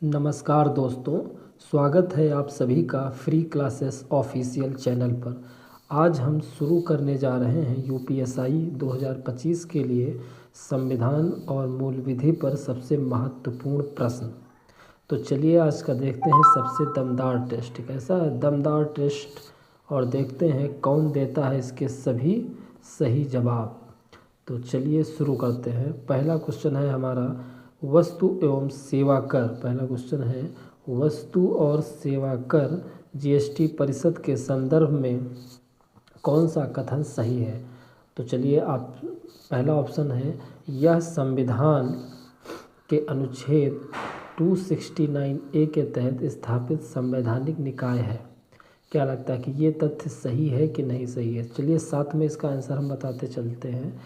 नमस्कार दोस्तों, स्वागत है आप सभी का फ्री क्लासेस ऑफिशियल चैनल पर। आज हम शुरू करने जा रहे हैं यूपीएसआई 2025 के लिए संविधान और मूल विधि पर सबसे महत्वपूर्ण प्रश्न। तो चलिए आज का देखते हैं सबसे दमदार टेस्ट। कैसा है दमदार टेस्ट, और देखते हैं कौन देता है इसके सभी सही जवाब। तो चलिए शुरू करते हैं। पहला क्वेश्चन है हमारा वस्तु एवं सेवा कर। पहला क्वेश्चन है वस्तु और सेवा कर जीएसटी परिषद के संदर्भ में कौन सा कथन सही है। तो चलिए आप पहला ऑप्शन है यह संविधान के अनुच्छेद 269A के तहत स्थापित संवैधानिक निकाय है। क्या लगता है कि ये तथ्य सही है कि नहीं सही है। चलिए साथ में इसका आंसर हम बताते चलते हैं,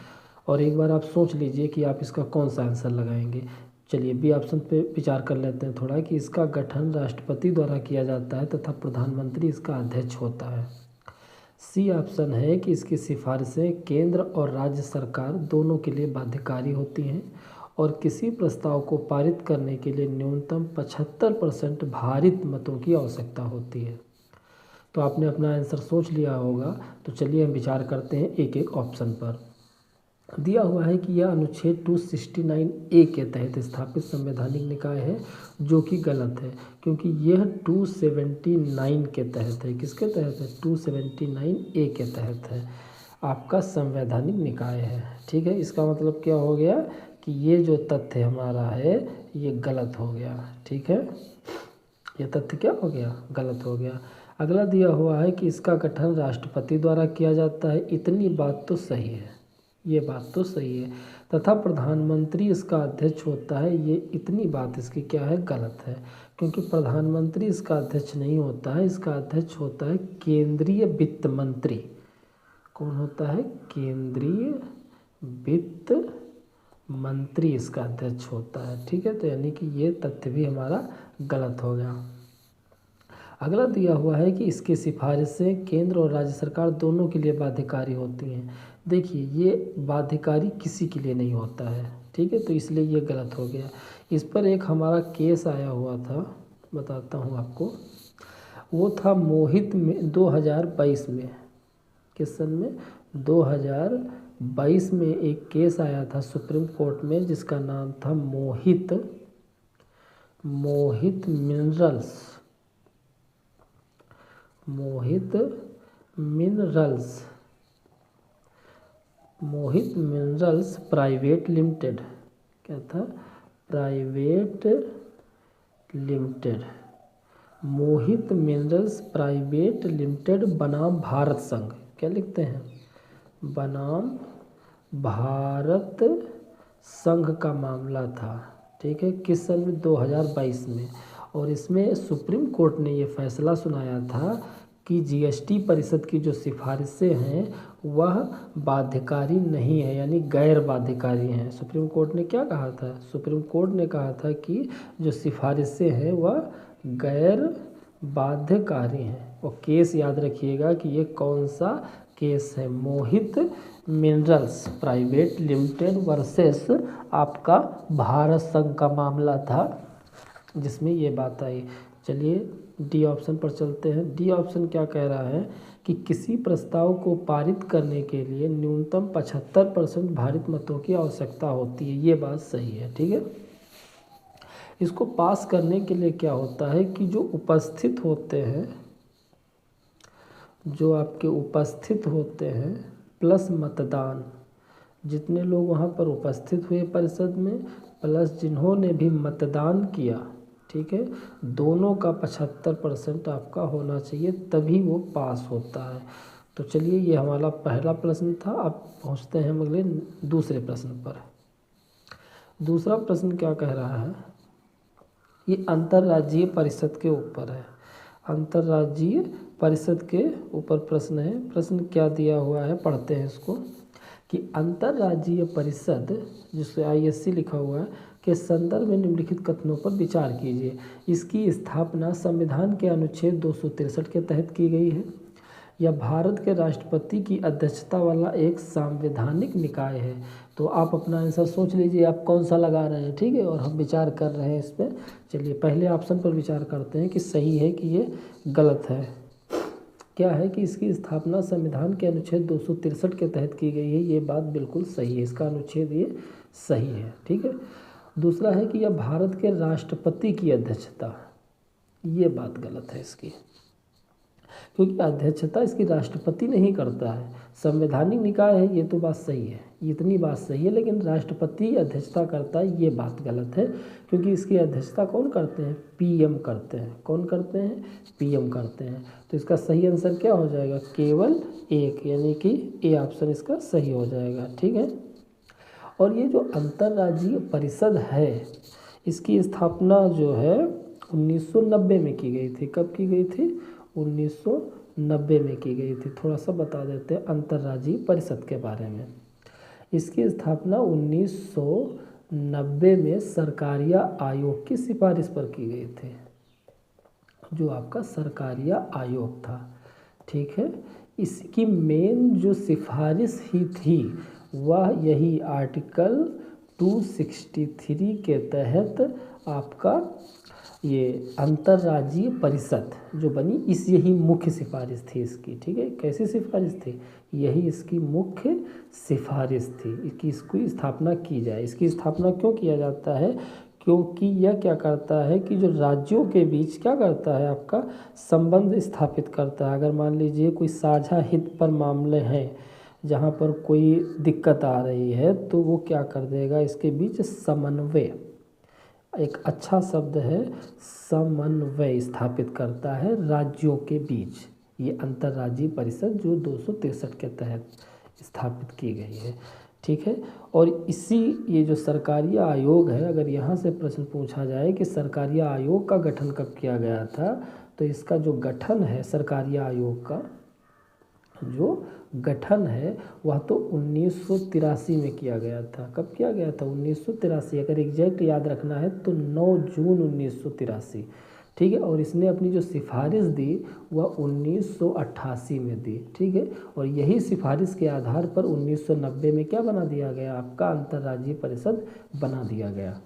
और एक बार आप सोच लीजिए कि आप इसका कौन सा आंसर लगाएंगे। चलिए बी ऑप्शन पे विचार कर लेते हैं थोड़ा, कि इसका गठन राष्ट्रपति द्वारा किया जाता है तथा प्रधानमंत्री इसका अध्यक्ष होता है। सी ऑप्शन है कि इसकी सिफारिशें केंद्र और राज्य सरकार दोनों के लिए बाध्यकारी होती हैं और किसी प्रस्ताव को पारित करने के लिए न्यूनतम 75% भारित मतों की आवश्यकता होती है। तो आपने अपना आंसर सोच लिया होगा। तो चलिए हम विचार करते हैं एक एक ऑप्शन पर। दिया हुआ है कि यह अनुच्छेद 269A के तहत स्थापित संवैधानिक निकाय है, जो कि गलत है, क्योंकि यह 279 के तहत है। किसके तहत है? 279A के तहत है, आपका संवैधानिक निकाय है। ठीक है, इसका मतलब क्या हो गया कि ये जो तथ्य हमारा है ये गलत हो गया। ठीक है, ये तथ्य क्या हो गया? गलत हो गया। अगला दिया हुआ है कि इसका गठन राष्ट्रपति द्वारा किया जाता है। इतनी बात तो सही है, ये बात तो सही है, तथा प्रधानमंत्री इसका अध्यक्ष होता है। ये इतनी बात इसकी क्या है? गलत है, क्योंकि प्रधानमंत्री इसका अध्यक्ष नहीं होता है। इसका अध्यक्ष होता है केंद्रीय वित्त मंत्री। कौन होता है? केंद्रीय वित्त मंत्री इसका अध्यक्ष होता है। ठीक है, तो यानी कि ये तथ्य भी हमारा गलत हो गया। अगला दिया हुआ है कि इसकी सिफारिशें केंद्र और राज्य सरकार दोनों के लिए बाध्यकारी होती हैं। देखिए, ये बाध्यकारी किसी के लिए नहीं होता है। ठीक है, तो इसलिए ये गलत हो गया। इस पर एक हमारा केस आया हुआ था, बताता हूँ आपको। वो था मोहित में 2022 में। किस सन में? 2022 में एक केस आया था सुप्रीम कोर्ट में, जिसका नाम था मोहित मिनरल्स प्राइवेट लिमिटेड। क्या था? प्राइवेट लिमिटेड, मोहित मिनरल्स प्राइवेट लिमिटेड बनाम भारत संघ। क्या लिखते हैं? बनाम भारत संघ का मामला था। ठीक है, किस सन में? 2022 में। और इसमें सुप्रीम कोर्ट ने ये फैसला सुनाया था कि जीएसटी परिषद की जो सिफारिशें हैं वह बाध्यकारी नहीं है, यानी गैर बाध्यकारी हैं। सुप्रीम कोर्ट ने क्या कहा था? सुप्रीम कोर्ट ने कहा था कि जो सिफारिशें हैं वह गैर बाध्यकारी हैं। और केस याद रखिएगा कि ये कौन सा केस है? मोहित मिनरल्स प्राइवेट लिमिटेड वर्सेस आपका भारत संघ का मामला था, जिसमें ये बात आई। चलिए डी ऑप्शन पर चलते हैं। डी ऑप्शन क्या कह रहा है कि किसी प्रस्ताव को पारित करने के लिए न्यूनतम 75% भारित मतों की आवश्यकता होती है। ये बात सही है। ठीक है, इसको पास करने के लिए क्या होता है कि जो उपस्थित होते हैं, जो आपके उपस्थित होते हैं प्लस मतदान, जितने लोग वहाँ पर उपस्थित हुए परिषद में, प्लस जिन्होंने भी मतदान किया, ठीक है, दोनों का 75% आपका होना चाहिए, तभी वो पास होता है। तो चलिए ये हमारा पहला प्रश्न था। अब पहुँचते हैं हम अगले दूसरे प्रश्न पर। दूसरा प्रश्न क्या कह रहा है? ये अंतर्राज्यीय परिषद के ऊपर है। अंतर्राज्यीय परिषद के ऊपर प्रश्न है। प्रश्न क्या दिया हुआ है, पढ़ते हैं इसको, कि अंतर्राज्यीय परिषद, जिससे ISC लिखा हुआ है, के संदर्भ में निम्नलिखित कथनों पर विचार कीजिए। इसकी स्थापना संविधान के अनुच्छेद 263 के तहत की गई है। यह भारत के राष्ट्रपति की अध्यक्षता वाला एक संवैधानिक निकाय है। तो आप अपना आंसर सोच लीजिए आप कौन सा लगा रहे हैं, ठीक है, और हम विचार कर रहे हैं इस पर। चलिए पहले ऑप्शन पर विचार करते हैं कि सही है कि ये गलत है। क्या है कि इसकी स्थापना संविधान के अनुच्छेद 263 के तहत की गई है, ये बात बिल्कुल सही है, इसका अनुच्छेद ये सही है, ठीक है। दूसरा है कि यह भारत के राष्ट्रपति की अध्यक्षता, ये बात गलत है इसकी, क्योंकि अध्यक्षता इसकी राष्ट्रपति नहीं करता है, संवैधानिक निकाय है, ये तो बात सही है, इतनी बात सही है, लेकिन राष्ट्रपति अध्यक्षता करता है ये बात गलत है, क्योंकि इसकी अध्यक्षता कौन करते हैं, पीएम करते हैं। कौन करते हैं, पीएम करते हैं। तो इसका सही आंसर क्या हो जाएगा, केवल एक, यानी कि ए ऑप्शन इसका सही हो जाएगा, ठीक है। और ये जो अंतर्राज्यीय परिषद है, इसकी स्थापना जो है 1990 में की गई थी। कब की गई थी, 1990 में की गई थी। थोड़ा सा बता देते हैं अंतर्राज्यीय परिषद के बारे में। इसकी स्थापना 1990 में सरकारिया आयोग की सिफारिश पर की गई थी, जो आपका सरकारिया आयोग था, ठीक है। इसकी मेन जो सिफारिश ही थी वह यही आर्टिकल 263 के तहत आपका ये अंतर्राज्यीय परिषद जो बनी, इस यही मुख्य सिफारिश थी इसकी, ठीक है। कैसी सिफारिश थी, यही इसकी मुख्य सिफारिश थी कि इसकी स्थापना की जाए। इसकी स्थापना क्यों किया जाता है, क्योंकि यह क्या करता है कि जो राज्यों के बीच क्या करता है, आपका संबंध स्थापित करता है। अगर मान लीजिए कोई साझा हित पर मामले हैं, जहाँ पर कोई दिक्कत आ रही है, तो वो क्या कर देगा, इसके बीच समन्वय, एक अच्छा शब्द है, समन्वय स्थापित करता है राज्यों के बीच। ये अंतर्राज्यीय परिषद जो 263 के तहत स्थापित की गई है, ठीक है। और इसी ये जो सरकारिया आयोग है, अगर यहाँ से प्रश्न पूछा जाए कि सरकारिया आयोग का गठन कब किया गया था, तो इसका जो गठन है सरकारिया आयोग का जो गठन है वह तो 1983 में किया गया था। कब किया गया था, 1983। अगर एग्जैक्ट याद रखना है तो 9 जून 1983, ठीक है। और इसने अपनी जो सिफारिश दी वह 1988 में दी, ठीक है। और यही सिफारिश के आधार पर 1990 में क्या बना दिया गया, आपका अंतर्राज्यीय परिषद बना दिया गया,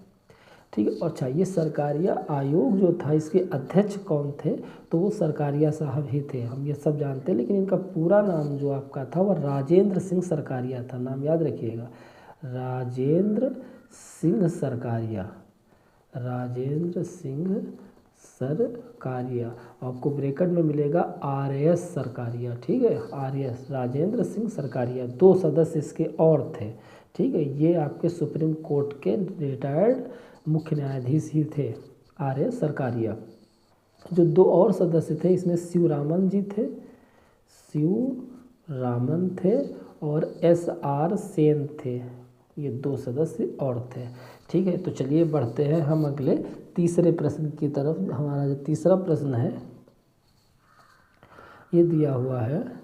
ठीक है। और अच्छा, ये सरकारिया आयोग जो था, इसके अध्यक्ष कौन थे, तो वो सरकारिया साहब ही थे, हम ये सब जानते हैं। लेकिन इनका पूरा नाम जो आपका था वह राजेंद्र सिंह सरकारिया था, नाम याद रखिएगा, राजेंद्र सिंह सरकारिया, राजेंद्र सिंह सरकारिया। आपको ब्रैकेट में मिलेगा RS सरकारिया, ठीक है, RS राजेंद्र सिंह सरकारिया। 2 सदस्य इसके और थे, ठीक है। ये आपके सुप्रीम कोर्ट के रिटायर्ड मुख्य न्यायाधीश ही थे, RS सरकारिया। जो 2 और सदस्य थे, इसमें शिवरामन जी थे, शिवरामन थे, और SR सेन थे, ये 2 सदस्य और थे, ठीक है। तो चलिए बढ़ते हैं हम अगले तीसरे प्रश्न की तरफ। हमारा जो तीसरा प्रश्न है ये दिया हुआ है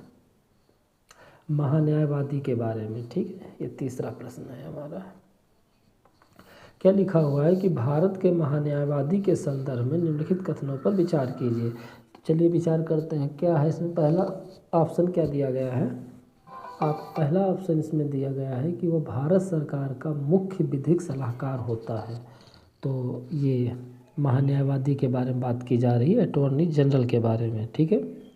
महान्यायवादी के बारे में, ठीक है। ये तीसरा प्रश्न है हमारा। क्या लिखा हुआ है कि भारत के महान्यायवादी के संदर्भ में निम्नलिखित कथनों पर विचार कीजिए। तो चलिए विचार करते हैं। क्या है इसमें, पहला ऑप्शन क्या दिया गया है, पहला ऑप्शन इसमें दिया गया है कि वो भारत सरकार का मुख्य विधिक सलाहकार होता है। तो ये महान्यायवादी के बारे में बात की जा रही है, अटॉर्नी जनरल के बारे में, ठीक है।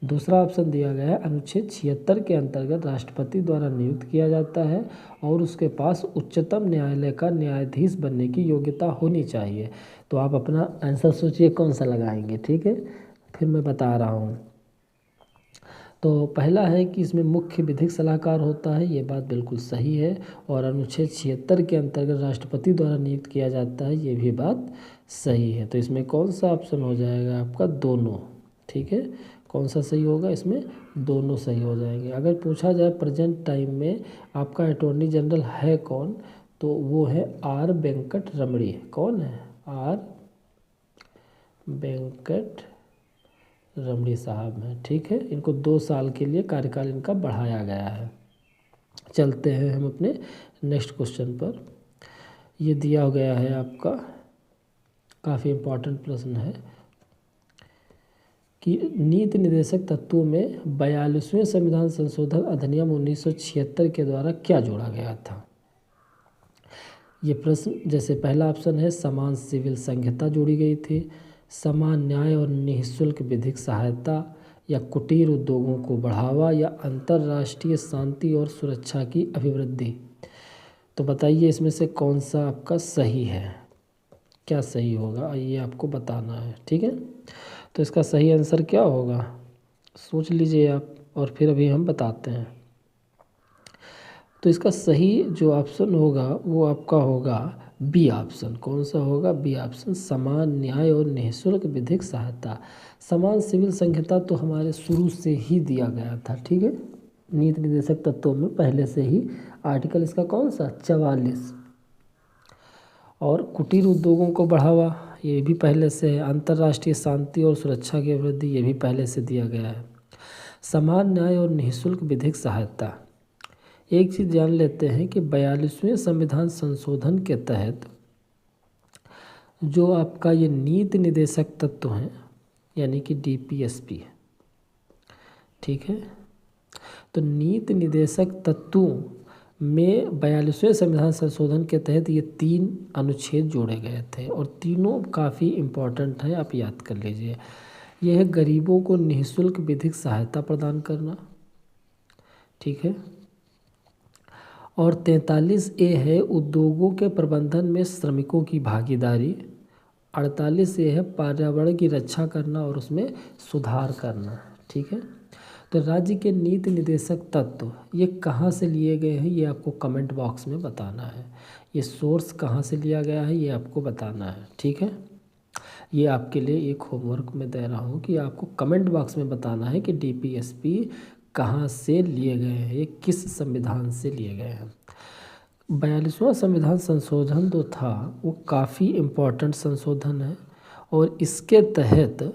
दूसरा ऑप्शन दिया गया है अनुच्छेद 76 के अंतर्गत राष्ट्रपति द्वारा नियुक्त किया जाता है और उसके पास उच्चतम न्यायालय का न्यायाधीश बनने की योग्यता होनी चाहिए। तो आप अपना आंसर सोचिए कौन सा लगाएंगे, ठीक है, फिर मैं बता रहा हूँ। तो पहला है कि इसमें मुख्य विधिक सलाहकार होता है, ये बात बिल्कुल सही है। और अनुच्छेद 76 के अंतर्गत राष्ट्रपति द्वारा नियुक्त किया जाता है, ये भी बात सही है। तो इसमें कौन सा ऑप्शन हो जाएगा आपका, दोनों, ठीक है। कौन सा सही होगा, इसमें दोनों सही हो जाएंगे। अगर पूछा जाए प्रेजेंट टाइम में आपका अटॉर्नी जनरल है कौन, तो वो है R वेंकट रमणी। कौन है, R वेंकट रमणी साहब हैं, ठीक है। इनको 2 साल के लिए कार्यकाल इनका बढ़ाया गया है। चलते हैं हम अपने नेक्स्ट क्वेश्चन पर। ये दिया गया है आपका, काफ़ी इम्पोर्टेंट प्रश्न है कि नीति निर्देशक तत्वों में 42वें संविधान संशोधन अधिनियम 1976 के द्वारा क्या जोड़ा गया था। ये प्रश्न जैसे पहला ऑप्शन है समान सिविल संहिता जोड़ी गई थी, समान न्याय और निःशुल्क विधिक सहायता, या कुटीर उद्योगों को बढ़ावा, या अंतर्राष्ट्रीय शांति और सुरक्षा की अभिवृद्धि। तो बताइए इसमें से कौन सा आपका सही है, क्या सही होगा ये आपको बताना है। ठीक है, तो इसका सही आंसर क्या होगा सोच लीजिए आप, और फिर अभी हम बताते हैं। तो इसका सही जो ऑप्शन होगा वो आपका होगा बी ऑप्शन। कौन सा होगा? बी ऑप्शन, समान न्याय और निःशुल्क विधिक सहायता। समान सिविल संहिता तो हमारे शुरू से ही दिया गया था। ठीक है, नीति निर्देशक तत्वों में पहले से ही आर्टिकल इसका कौन सा 44। और कुटीर उद्योगों को बढ़ावा ये भी पहले से है, अंतर्राष्ट्रीय शांति और सुरक्षा की वृद्धि ये भी पहले से दिया गया है, समान न्याय और निःशुल्क विधिक सहायता। एक चीज़ जान लेते हैं कि 42वें संविधान संशोधन के तहत जो आपका ये नीति निर्देशक तत्व हैं यानी कि DPSP, ठीक है, तो नीति निर्देशक तत्वों में 42वें संविधान संशोधन के तहत ये 3 अनुच्छेद जोड़े गए थे और तीनों काफ़ी इम्पोर्टेंट है, आप याद कर लीजिए। यह है गरीबों को निःशुल्क विधिक सहायता प्रदान करना, ठीक है, और 43A है उद्योगों के प्रबंधन में श्रमिकों की भागीदारी, 48A है पर्यावरण की रक्षा करना और उसमें सुधार करना। ठीक है, तो राज्य के नीति निर्देशक तत्व ये कहाँ से लिए गए हैं ये आपको कमेंट बॉक्स में बताना है। ये सोर्स कहाँ से लिया गया है ये आपको बताना है। ठीक है, ये आपके लिए एक होमवर्क में दे रहा हूँ कि आपको कमेंट बॉक्स में बताना है कि DPSP कहाँ से लिए गए हैं, ये किस संविधान से लिए गए हैं। 42वां संविधान संशोधन जो था वो काफ़ी इम्पोर्टेंट संशोधन है और इसके तहत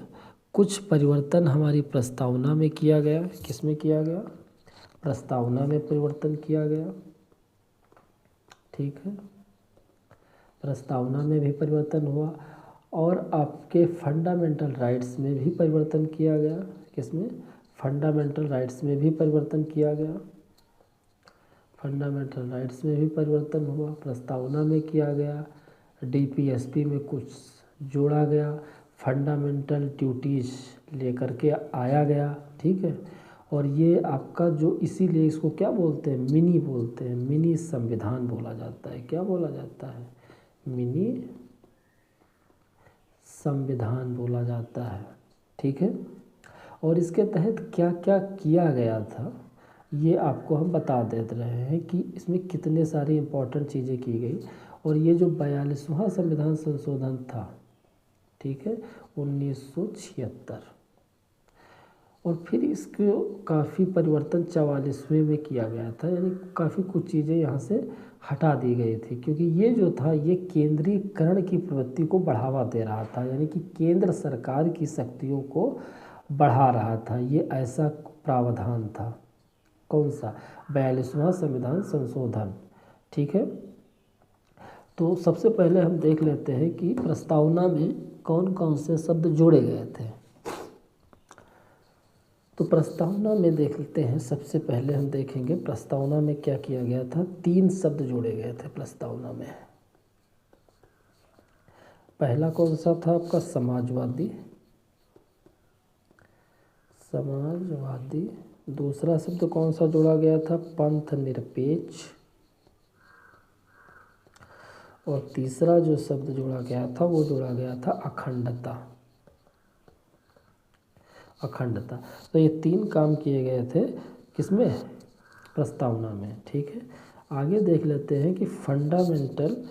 कुछ परिवर्तन हमारी प्रस्तावना में किया गया। किस में किया गया? प्रस्तावना में परिवर्तन किया गया। ठीक है, प्रस्तावना में भी परिवर्तन हुआ और आपके फंडामेंटल राइट्स में भी परिवर्तन किया गया। किसमें? फंडामेंटल राइट्स में भी परिवर्तन किया गया। फंडामेंटल राइट्स में भी परिवर्तन हुआ, प्रस्तावना में किया गया, DPSP में कुछ जोड़ा गया, फंडामेंटल ड्यूटीज़ लेकर के आया गया। ठीक है, और ये आपका जो इसीलिए इसको क्या बोलते हैं? मिनी बोलते हैं, मिनी संविधान बोला जाता है। क्या बोला जाता है? मिनी संविधान बोला जाता है। ठीक है, और इसके तहत क्या क्या किया गया था ये आपको हम बता देते रहे हैं कि इसमें कितने सारी इम्पोर्टेंट चीज़ें की गई। और ये जो 42वां संविधान संशोधन था, ठीक है, 1976, और फिर इसको काफ़ी परिवर्तन 44वें में किया गया था, यानी काफ़ी कुछ चीज़ें यहाँ से हटा दी गई थी क्योंकि ये जो था ये केंद्रीकरण की प्रवृत्ति को बढ़ावा दे रहा था, यानी कि केंद्र सरकार की शक्तियों को बढ़ा रहा था। ये ऐसा प्रावधान था। कौन सा? 42वां संविधान संशोधन। ठीक है, तो सबसे पहले हम देख लेते हैं कि प्रस्तावना में कौन कौन से शब्द जोड़े गए थे। तो प्रस्तावना में देख लेते हैं, सबसे पहले हम देखेंगे प्रस्तावना में क्या किया गया था। 3 शब्द जोड़े गए थे प्रस्तावना में। पहला कौन सा था आपका? समाजवादी। समाजवादी। दूसरा शब्द कौन सा जोड़ा गया था? पंथ निरपेक्ष। और तीसरा जो शब्द जोड़ा गया था वो जोड़ा गया था अखंडता। अखंडता। तो ये 3 काम किए गए थे किसमें? प्रस्तावना में। ठीक है, आगे देख लेते हैं कि फंडामेंटल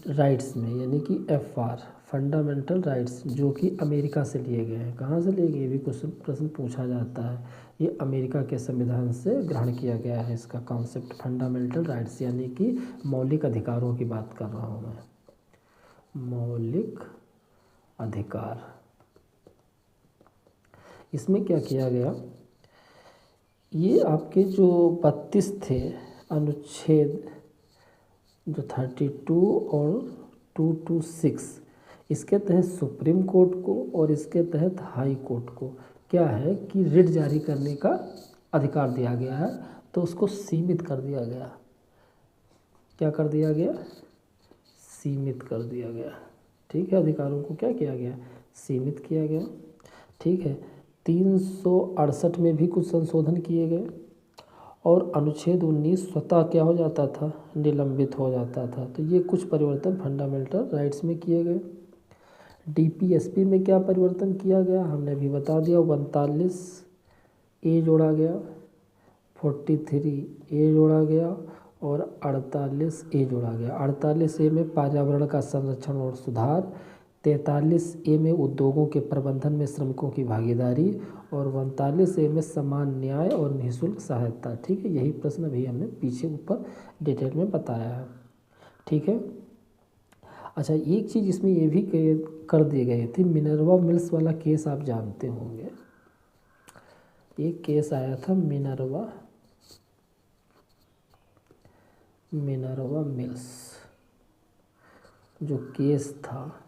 राइट्स में, यानी कि FR फंडामेंटल राइट्स जो कि अमेरिका से लिए गए हैं। कहाँ से लिए गए? ये भी क्वेश्चन प्रश्न पूछा जाता है। ये अमेरिका के संविधान से ग्रहण किया गया है इसका कॉन्सेप्ट फंडामेंटल राइट्स, यानी कि मौलिक अधिकारों की बात कर रहा हूँ मैं। मौलिक अधिकार। इसमें क्या किया गया? ये आपके जो 32 थे अनुच्छेद, जो 32 और 226, इसके तहत सुप्रीम कोर्ट को और इसके तहत हाई कोर्ट को क्या है कि रिट जारी करने का अधिकार दिया गया है। तो उसको सीमित कर दिया गया। क्या कर दिया गया? सीमित कर दिया गया। ठीक है, अधिकारों को क्या किया गया, सीमित किया गया। ठीक है, 368 में भी कुछ संशोधन किए गए और अनुच्छेद 19 स्वतः क्या हो जाता था, निलंबित हो जाता था। तो ये कुछ परिवर्तन फंडामेंटल राइट्स में किए गए। डीपीएसपी में क्या परिवर्तन किया गया, हमने अभी बता दिया। 39 ए जोड़ा गया, 43 ए जोड़ा गया और 48 ए जोड़ा गया। 48 ए में पर्यावरण का संरक्षण और सुधार, 43 ए में उद्योगों के प्रबंधन में श्रमिकों की भागीदारी और 39 ए में समान न्याय और निःशुल्क सहायता। ठीक है, यही प्रश्न अभी हमने पीछे ऊपर डिटेल में बताया है। ठीक है, अच्छा एक चीज़ इसमें ये भी कर दिए गए थे, मिनर्वा मिल्स वाला केस आप जानते होंगे। एक केस आया था मिनर्वा मिल्स, जो केस था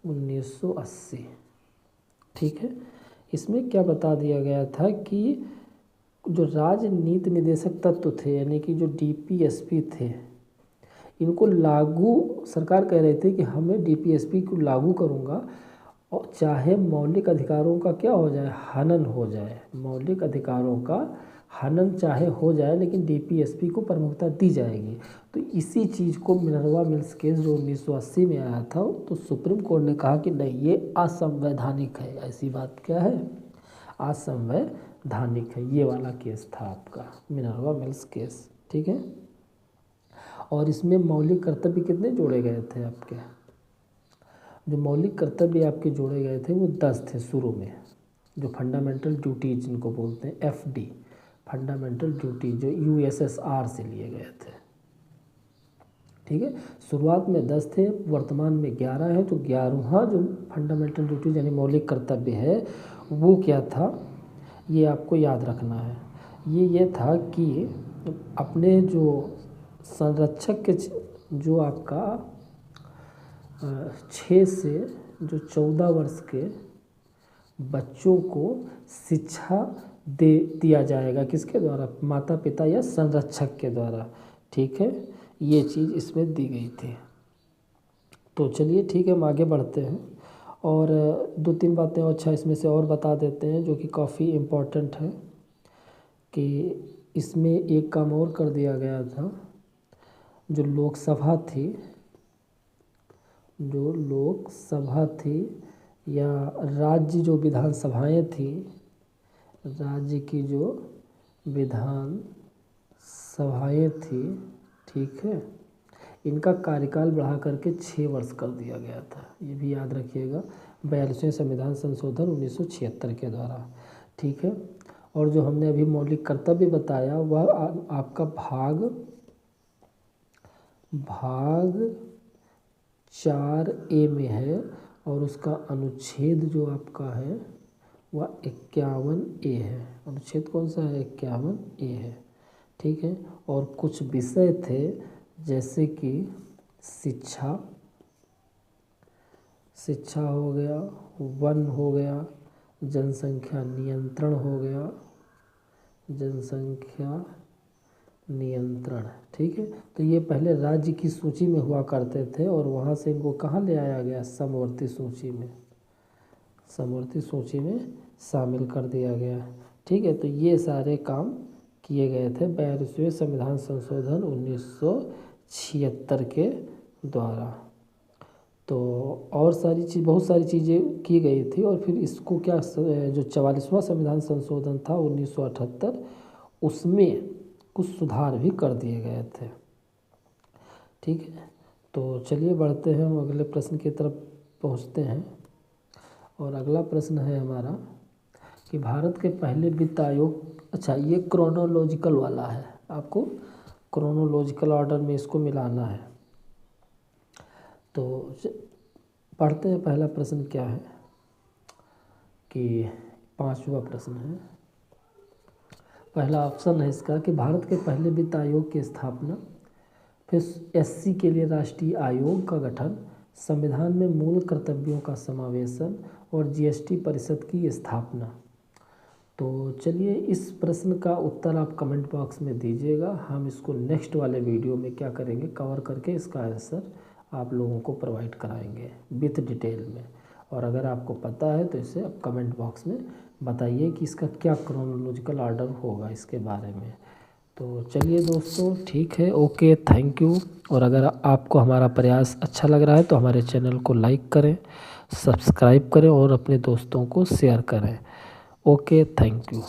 1980। ठीक है, इसमें क्या बता दिया गया था कि जो राजनीति निदेशक तत्व थे यानी कि जो डीपीएसपी थे, इनको लागू, सरकार कह रहे थे कि हमें डीपीएसपी को लागू करूँगा और चाहे मौलिक अधिकारों का क्या हो जाए, हनन हो जाए, मौलिक अधिकारों का हनन चाहे हो जाए, लेकिन डीपीएसपी को प्रमुखता दी जाएगी। तो इसी चीज़ को मिनर्वा मिल्स केस जो 1980 में आया था, तो सुप्रीम कोर्ट ने कहा कि नहीं, ये असंवैधानिक है। ऐसी बात क्या है, असंवैधानिक है। ये वाला केस था आपका मिनर्वा मिल्स केस। ठीक है, और इसमें मौलिक कर्तव्य कितने जोड़े गए थे आपके, जो मौलिक कर्तव्य आपके जोड़े गए थे वो 10 थे शुरू में, जो फंडामेंटल ड्यूटीज जिनको बोलते हैं, एफडी फंडामेंटल ड्यूटी, जो यूएसएसआर से लिए गए थे। ठीक है, शुरुआत में 10 थे, वर्तमान में 11 है। तो 11वां जो फंडामेंटल ड्यूटीज यानी मौलिक कर्तव्य है वो क्या था, ये आपको याद रखना है। ये था कि अपने जो संरक्षक के जो आपका 6 से जो 14 वर्ष के बच्चों को शिक्षा दिया जाएगा, किसके द्वारा, माता पिता या संरक्षक के द्वारा। ठीक है, ये चीज़ इसमें दी गई थी। तो चलिए ठीक है, हम आगे बढ़ते हैं और 2-3 बातें अच्छा इसमें से और बता देते हैं जो कि काफ़ी इम्पोर्टेंट है। कि इसमें एक काम और कर दिया गया था, जो लोकसभा थी या राज्य जो विधानसभाएं थी, राज्य की जो विधान सभाएं थी, ठीक है, इनका कार्यकाल बढ़ा करके 6 वर्ष कर दिया गया था। ये भी याद रखिएगा, 42वें संविधान संशोधन 1976 के द्वारा। ठीक है, और जो हमने अभी मौलिक कर्तव्य बताया वह आपका भाग 4A में है और उसका अनुच्छेद जो आपका है वह 51A है। अनुच्छेद कौन सा है, 51A है। ठीक है, और कुछ विषय थे जैसे कि शिक्षा हो गया, वन हो गया, जनसंख्या नियंत्रण हो गया, जनसंख्या नियंत्रण। ठीक है, तो ये पहले राज्य की सूची में हुआ करते थे और वहाँ से इनको कहाँ ले आया गया, समवर्ती सूची में शामिल कर दिया गया। ठीक है, तो ये सारे काम किए गए थे 42वें संविधान संशोधन 1976 के द्वारा। तो और बहुत सारी चीज़ें की गई थी और फिर इसको क्या, जो 44वां संविधान संशोधन था 1978, उसमें कुछ सुधार भी कर दिए गए थे। ठीक है, तो चलिए बढ़ते हैं, हम अगले प्रश्न की तरफ पहुंचते हैं। और अगला प्रश्न है हमारा कि भारत के पहले वित्त आयोग, अच्छा ये क्रोनोलॉजिकल वाला है, आपको क्रोनोलॉजिकल ऑर्डर में इसको मिलाना है। तो पढ़ते हैं, पहला प्रश्न क्या है कि 5वां प्रश्न है, पहला ऑप्शन है इसका कि भारत के पहले वित्त आयोग की स्थापना, फिर एससी के लिए राष्ट्रीय आयोग का गठन, संविधान में मूल कर्तव्यों का समावेशन और जीएसटी परिषद की स्थापना। तो चलिए इस प्रश्न का उत्तर आप कमेंट बॉक्स में दीजिएगा, हम इसको नेक्स्ट वाले वीडियो में क्या करेंगे, कवर करके इसका आंसर आप लोगों को प्रोवाइड कराएंगे विथ डिटेल में। और अगर आपको पता है तो इसे आप कमेंट बॉक्स में बताइए कि इसका क्या क्रोनोलॉजिकल ऑर्डर होगा इसके बारे में। तो चलिए दोस्तों, ठीक है, ओके, थैंक यू। और अगर आपको हमारा प्रयास अच्छा लग रहा है तो हमारे चैनल को लाइक करें, सब्सक्राइब करें और अपने दोस्तों को शेयर करें। Okay, thank you.